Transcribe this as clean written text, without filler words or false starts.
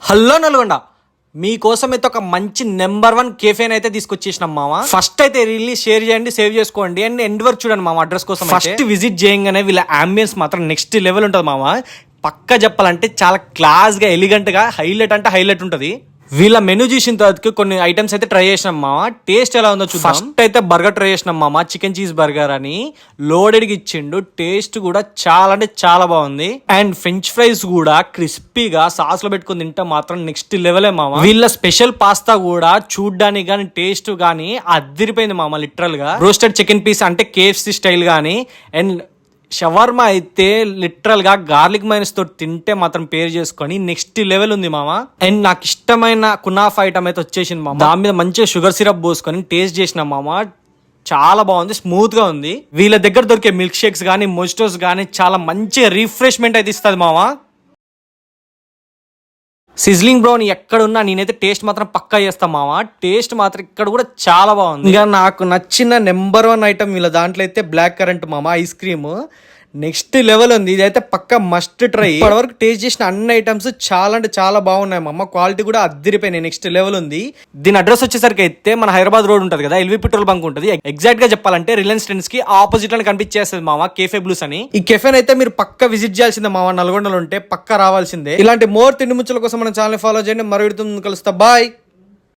Hello Nalgonda మీకోసం అయితే ఒక మంచి నెంబర్ 1 కేఫేని అయితే తీసుకొచ్చేసినాం మామ. ఫస్ట్ అయితే రిలీజ్ షేర్ చేయండి, సేవ్ చేసుకోండి అండ్ ఎండ్ వరకు చూడండి మామ. అడ్రస్ కోసం ఫస్ట్ విజిట్ చేయగానే వీళ్ళ అంబియన్స్ మాత్రం నెక్స్ట్ లెవెల్ ఉంటుంది మామ. పక్క చెప్పాలంటే చాలా క్లాస్ గా, ఎలిగెంట్ గా, హైలైట్ అంటే హైలైట్ ఉంటుంది. వీళ్ళ మెనూ చూసిన తర్వాత కొన్ని ఐటమ్స్ అయితే ట్రై చేసినాం మామ. టేస్ట్ ఎలా ఉందో చూద్దాం. ఫస్ట్ అయితే బర్గర్ ట్రై చేసినాం మామ. చికెన్ చీజ్ బర్గర్ అని లోడెడ్ గా ఇచ్చిండు. టేస్ట్ కూడా చాలా అంటే చాలా బాగుంది. అండ్ ఫ్రెంచ్ ఫ్రైస్ కూడా క్రిస్పీగా సాస్ లో పెట్టుకుని తింటే మాత్రం నెక్స్ట్ లెవెలే మామ. వీళ్ళ స్పెషల్ పాస్తా కూడా చూడ్డానికి గానీ టేస్ట్ గానీ అదిరిపోయింది మామ. లిటరల్ గా రోస్టెడ్ చికెన్ పీస్ అంటే KFC స్టైల్ గానీ అండ్ షవర్మా అయితే లిటరల్ గా గార్లిక్ మైనస్ తో తింటే మాత్రం పేరు చేసుకొని నెక్స్ట్ లెవెల్ ఉంది మామ. అండ్ నాకు ఇష్టమైన కునాఫ్ ఐటమ్ అయితే వచ్చేసింది మామ. దాని మీద మంచిగా షుగర్ సిరప్ పోసుకొని టేస్ట్ చేసిన మామ. చాలా బాగుంది, స్మూత్ గా ఉంది. వీళ్ళ దగ్గర దొరికే మిల్క్ షేక్స్ గానీ, మొజిటోస్ గానీ చాలా మంచిగా రిఫ్రెష్మెంట్ అయితే ఇస్తుంది మామ. సిజ్లింగ్ బ్రౌన్ ఎక్కడున్నా నేనైతే టేస్ట్ మాత్రం పక్కా చేస్తా మామ. టేస్ట్ మాత్రం ఇక్కడ కూడా చాలా బాగుంది. ఇంకా నాకు నచ్చిన నెంబర్ 1 ఐటమ్ వీళ్ళ దాంట్లో అయితే బ్లాక్ కరెంట్ మామ. ఐస్ క్రీమ్ నెక్స్ట్ లెవెల్ ఉంది. ఇదైతే పక్క మస్ట్ ట్రై. ఇప్పటివరకు టేస్ట్ చేసిన అన్ని ఐటమ్స్ చాలా అంటే చాలా బాగున్నాయి మామ. క్వాలిటీ కూడా అద్దరిపోయినాయి, నెక్స్ట్ లెవెల్ ఉంది. దీని అడ్రస్ వచ్చేసరికి అయితే మన హైదరాబాద్ రోడ్ ఉంటుంది కదా, ఎల్వి పెట్రోల్ బంక్ ఉంటుంది. ఎగ్జాక్ట్ గా చెప్పాలంటే రిలయన్స్ ట్రెండ్స్ కి ఆపోజిట్ లో కనిపించేస్తుంది మామ, కేఫే బ్లూస్ అని. ఈ కెఫే అయితే మీరు పక్క విజిట్ చేయాల్సిందే మామ. నల్గొండలో ఉంటే పక్క రావాల్సిందే. ఇలాంటి మోర్ తిండి ముచ్చల కోసం మన ఛానల్ ఫాలో చేయండి. మరో విడుతుంది కలుస్తా. బాయ్.